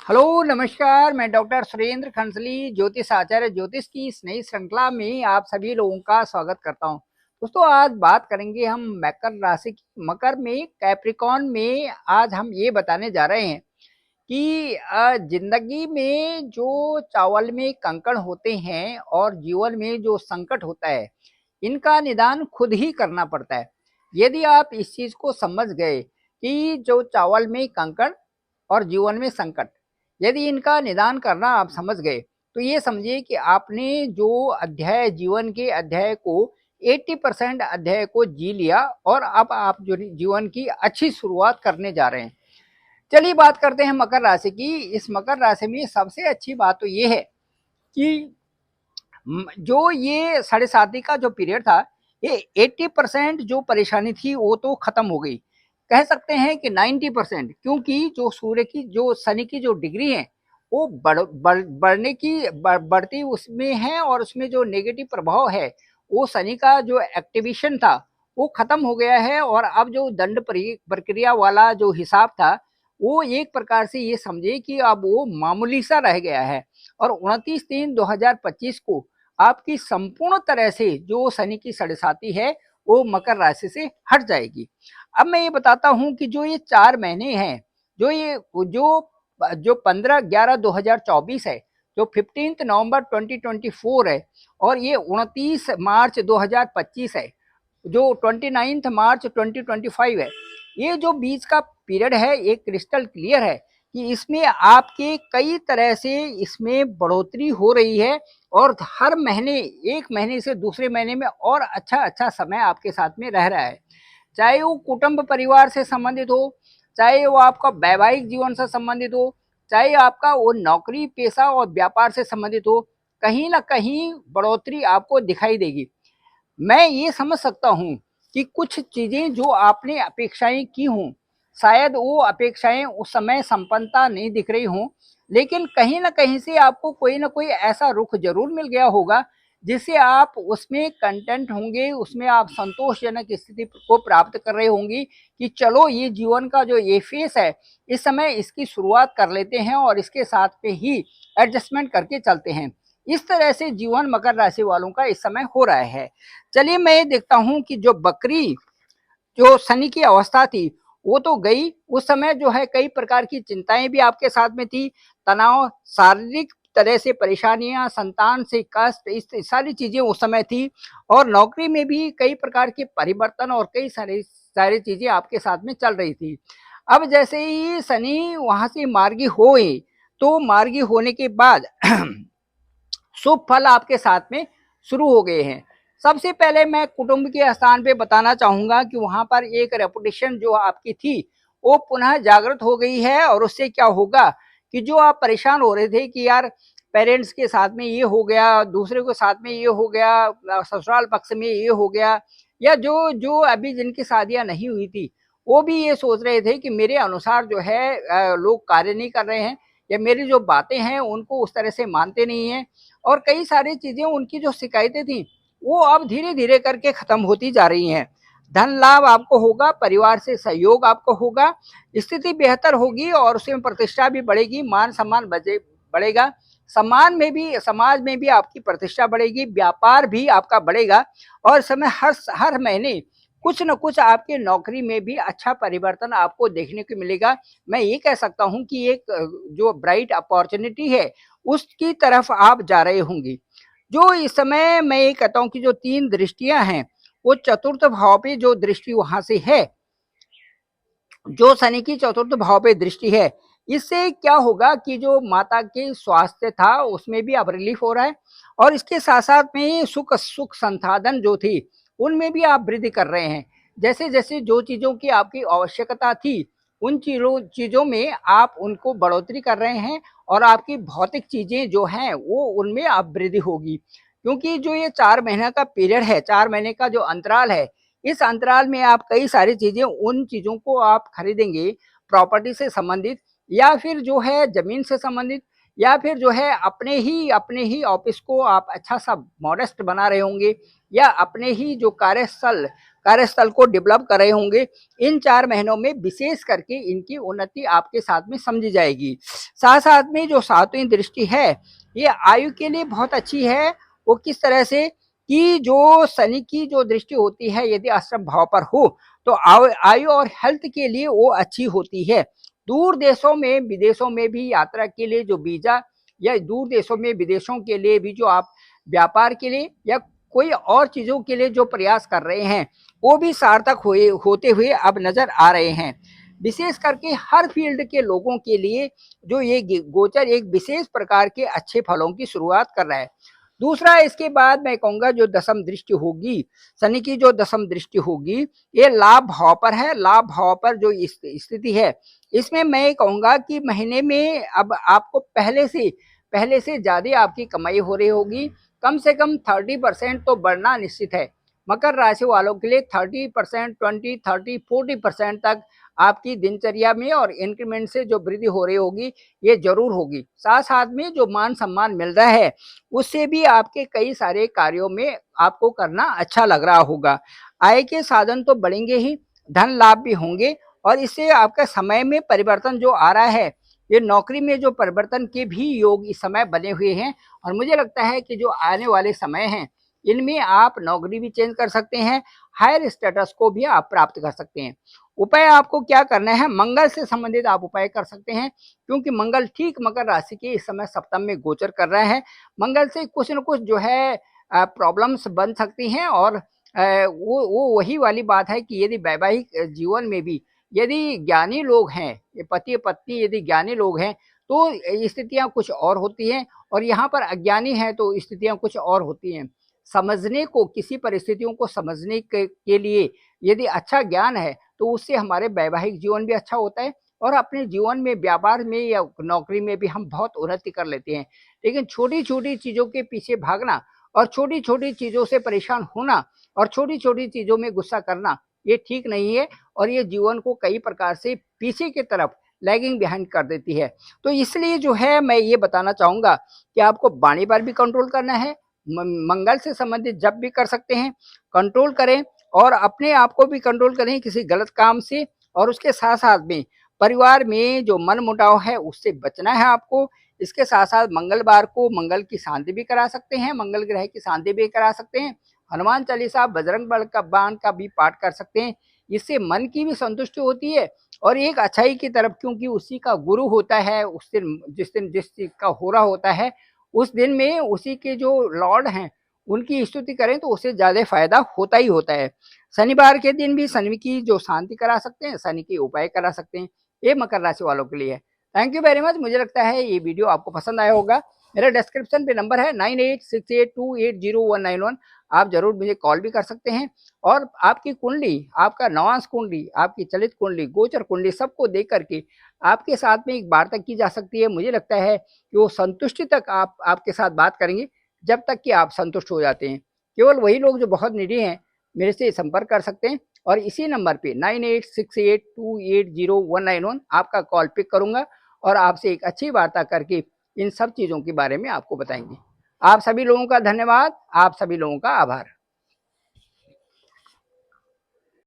Hello नमस्कार। मैं doctor Surendra खंसली ज्योतिष आचार्य ज्योतिष की इस नई श्रृंखला में आप सभी लोगों का स्वागत करता हूं। दोस्तों, आज बात करेंगे हम मकर राशि की। मकर में कैप्रिकॉन में आज हम ये बताने जा रहे हैं कि जिंदगी में जो चावल में कंकड़ होते हैं और जीवन में जो संकट होता है, इनका निदान खुद ही करना पड़ता है। यदि आप इस चीज को समझ गए कि जो चावल में कंकड़ और जीवन में संकट, यदि इनका निदान करना आप समझ गए, तो ये समझिए कि आपने जो अध्याय जीवन के अध्याय को 80% अध्याय को जी लिया और अब आप जो जीवन की अच्छी शुरुआत करने जा रहे हैं। चलिए बात करते हैं मकर राशि की। इस मकर राशि में सबसे अच्छी बात तो ये है कि जो ये साढ़े साथी का जो पीरियड था, ये 80% जो परेशानी थी वो तो खत्म हो गई। कह सकते हैं कि 90%, क्योंकि जो सूर्य की जो शनि की जो डिग्री है वो बढ़ने की बढ़ती उसमें है, और उसमें जो नेगेटिव प्रभाव है वो शनि का जो एक्टिवेशन था वो खत्म हो गया है। और अब जो दंड प्रक्रिया वाला जो हिसाब था वो एक प्रकार से ये समझे कि अब वो मामूली सा रह गया है। और 29/3/2025 को आपकी संपूर्ण तरह से जो शनि की साढ़ेसाती है वो मकर राशि से हट जाएगी। अब मैं ये बताता हूं कि जो ये 4 महीने हैं, जो ये जो 15/11/2024 है, जो 15 नवंबर 2024 है, और ये 29 मार्च 2025 है, जो 29 मार्च 2025 है, ये जो बीच का पीरियड है ये क्रिस्टल क्लियर है कि इसमें आपके कई तरह से इसमें बढ़ोतरी हो रही है। और हर महीने, एक महीने से दूसरे महीने में और अच्छा अच्छा समय आपके साथ में रह रहा है। चाहे वो कुटुंब परिवार से संबंधित हो, चाहे वो आपका वैवाहिक जीवन से संबंधित हो, चाहे आपका वो नौकरी पेशा और व्यापार से संबंधित हो, कहीं ना कहीं बढ़ोतरी आपको दिखाई देगी। मैं ये समझ सकता हूँ कि कुछ चीजें जो आपने अपेक्षाएं की हों, शायद वो अपेक्षाएं उस समय संपन्नता नहीं दिख रही हों, लेकिन कहीं ना कहीं से आपको कोई ना कोई ऐसा रुख जरूर मिल गया होगा जिससे आप उसमें कंटेंट होंगे, उसमें आप संतोषजनक स्थिति को प्राप्त कर रहे होंगी कि चलो ये जीवन का जो ये फेस है, इस समय इसकी शुरुआत कर लेते हैं और इसके साथ पे ही एडजस्टमेंट करके चलते हैं। इस तरह से जीवन मकर राशि वालों का इस समय हो रहा है। चलिए मैं ये देखता हूं कि जो बकरी जो शनि की अवस्था थी वो तो गई। उस समय जो है कई प्रकार की चिंताएं भी आपके साथ में थी, तनाव, शारीरिक तरह से परेशानियां, संतान से कष्ट, इस सारी चीजें उस समय थी। और नौकरी में भी कई प्रकार के परिवर्तन और कई सारी सारी चीजें आपके साथ में चल रही थी। अब जैसे ही शनि वहां से मार्गी हुए, तो मार्गी होने के बाद शुभ फल आपके साथ में शुरू हो गए हैं। सबसे पहले मैं कुटुंब के स्थान पे बताना चाहूंगा कि वहां पर एक रेपुटेशन जो आपकी थी वो पुनः जागृत हो गई है। और उससे क्या होगा कि जो आप परेशान हो रहे थे कि यार पेरेंट्स के साथ में ये हो गया, दूसरे के साथ में ये हो गया, ससुराल पक्ष में ये हो गया, या जो जो अभी जिनकी शादियां नहीं हुई थी वो भी ये सोच रहे थे कि मेरे अनुसार जो है लोग कार्य नहीं कर रहे हैं, या मेरी जो बातें हैं उनको उस तरह से मानते नहीं हैं। और कई सारी चीजें, उनकी जो शिकायतें थी वो अब धीरे धीरे करके खत्म होती जा रही हैं। धन लाभ आपको होगा, परिवार से सहयोग आपको होगा, स्थिति बेहतर होगी और उसमें प्रतिष्ठा भी बढ़ेगी, मान सम्मान बढ़ेगा। सम्मान में भी, समाज में भी आपकी प्रतिष्ठा बढ़ेगी, व्यापार भी आपका बढ़ेगा। और समय हर हर महीने कुछ न कुछ आपके नौकरी में भी अच्छा परिवर्तन आपको देखने को मिलेगा। मैं ये कह सकता हूं कि एक जो ब्राइट अपॉर्चुनिटी है उसकी तरफ आप जा रहे होंगे। जो इस समय मैं ये कहता हूँ कि जो 3 दृष्टियां हैं, वो चतुर्थ भाव पे जो दृष्टि वहां से है, जो शनि की चतुर्थ भाव पे दृष्टि है, इससे क्या होगा कि जो माता के स्वास्थ्य था उसमें भी अब रिलीफ हो रहा है। और इसके साथ साथ में सुख सुख संसाधन जो थी उनमें भी आप वृद्धि कर रहे हैं। जैसे जैसे जो चीजों की आपकी आवश्यकता थी उन चीजों में आप उनको बढ़ोतरी कर रहे हैं, और आपकी भौतिक चीजें जो हैं वो उनमें आप वृद्धि होगी। क्योंकि जो ये 4 महीने का पीरियड है, 4 महीने का जो अंतराल है, इस अंतराल में आप कई सारी चीजें, उन चीजों को आप खरीदेंगे प्रॉपर्टी से संबंधित, या फिर जो है जमीन से संबंधित, या फिर जो है अपने ही ऑफिस को आप अच्छा सा मॉडेस्ट बना रहे होंगे, या अपने ही जो कार्यस्थल को डेवलप कर रहे होंगे। इन 4 महीनों में विशेष करके इनकी उन्नति आपके साथ में समझी जाएगी। साथ-साथ में जो 7वीं दृष्टि है, ये आयु के लिए बहुत अच्छी है। वो किस तरह से कि जो शनि की जो दृष्टि होती है, यदि अष्टम भाव पर हो, तो आयु और हेल्थ के लिए वो अच्छी होती है। दूर देशों में, विदेशों में भी यात्रा के लिए जो वीज़ा, या दूर देशों में विदेशों के लिए भी जो आप व्यापार के लिए या कोई और चीज़ों के लिए जो प्रयास कर रहे हैं, वो भी सार्थक होते हुए अब नज़र आ रहे हैं। विशेष करके हर फील्ड के लोगों के लिए जो ये गोचर एक विशेष प्रकार के अच्छे फलों की शुरुआत कर रहा है। दूसरा, इसके बाद मैं कहूँगा जो दशम दृष्टि होगी, शनि की जो दशम दृष्टि होगी, ये लाभ भाव पर है। लाभ भाव पर जो स्थिति है, इसमें मैं कहूँगा कि महीने में अब आपको पहले से ज़्यादा आपकी कमाई हो रही होगी। कम से कम 30% तो बढ़ना निश्चित है। मकर राशि वालों के लिए 30%, 20, 30, 40% तक आपकी दिनचर्या में और इंक्रीमेंट से जो वृद्धि हो रही होगी, ये ज़रूर होगी। साथ-साथ में जो मान-सम्मान मिल रहा है, उससे भी आपके कई सारे कार्यों में आपको करना अच्छा लग रहा होगा। आय के साधन तो बढ़ेंगे ही, धन लाभ भी होंगे, और इससे आपका समय में परिवर्तन जो आ रहा है, ये नौकरी में जो परिवर्तन के भी योग इस समय बने हुए हैं। और मुझे लगता है कि जो आने वाले समय हैं, इनमें आप नौकरी भी चेंज कर सकते हैं, हायर स्टेटस को भी आप प्राप्त कर सकते हैं। उपाय आपको क्या करना है, मंगल से संबंधित आप उपाय कर सकते हैं, क्योंकि मंगल ठीक मकर राशि के इस समय सप्तम में गोचर कर रहा है। मंगल से कुछ न कुछ जो है प्रॉब्लम्स बन सकती हैं, और वो वही वाली बात है कि यदि वैवाहिक जीवन में भी यदि ज्ञानी लोग हैं, ये पति पत्नी यदि ज्ञानी लोग हैं, तो स्थितियाँ कुछ और होती हैं, और यहाँ पर अज्ञानी हैं तो स्थितियाँ कुछ और होती हैं। समझने को, किसी परिस्थितियों को समझने के लिए यदि अच्छा ज्ञान है, तो उससे हमारे वैवाहिक जीवन भी अच्छा होता है, और अपने जीवन में, व्यापार में या नौकरी में भी हम बहुत उन्नति कर लेते हैं। लेकिन छोटी-छोटी चीज़ों के पीछे भागना, और छोटी-छोटी चीज़ों से परेशान होना, और छोटी-छोटी चीज़ों में गुस्सा करना, ये ठीक नहीं है, और ये जीवन को कई प्रकार से पीछे की तरफ लैगिंग बिहाइंड कर देती है। तो इसलिए जो है मैं ये बताना चाहूँगा कि आपको वाणी पर भी कंट्रोल करना है, मंगल से संबंधित जप भी कर सकते हैं, कंट्रोल करें, और अपने आप को भी कंट्रोल करें किसी गलत काम से, और उसके साथ-साथ में परिवार में जो मनमुटाव है उससे बचना है आपको। इसके साथ-साथ मंगलवार को मंगल की शांति भी करा सकते हैं, मंगल ग्रह की शांति भी करा सकते हैं। हनुमान चालीसा, बजरंग बल का बाण का भी पाठ कर सकते हैं। इससे मन की भी संतुष्टि होती है, और एक अच्छाई की तरफ, क्योंकि उसी का गुरु होता है, उस दिन जिस चीज़ का हो रहा होता है, उस दिन में उसी के जो लॉर्ड हैं, उनकी स्तुति करें तो उससे ज़्यादा फ़ायदा होता ही होता है। शनिवार के दिन भी शनि की जो शांति करा सकते हैं, शनि के उपाय करा सकते हैं। ये मकर राशि वालों के लिए है। Thank you very much. मुझे लगता है ये वीडियो आपको पसंद आया होगा। मेरा डिस्क्रिप्शन पे नंबर है 9868280191। आप ज़रूर मुझे कॉल भी कर सकते हैं, और आपकी कुंडली, आपका नवांश कुंडली, आपकी चलित कुंडली, गोचर कुंडली सबको देख करके आपके साथ में एक वार्ता की जा सकती है। मुझे लगता है कि वो संतुष्टि तक आपके साथ बात करेंगे, जब तक कि आप संतुष्ट हो जाते हैं। केवल वही लोग जो बहुत निडी हैं, मेरे से संपर्क कर सकते हैं, और इसी नंबर पे 9868280191 आपका कॉल पिक करूँगा, और आपसे एक अच्छी वार्ता करके इन सब चीज़ों के बारे में आपको बताएँगे। आप सभी लोगों का धन्यवाद, आप सभी लोगों का आभार।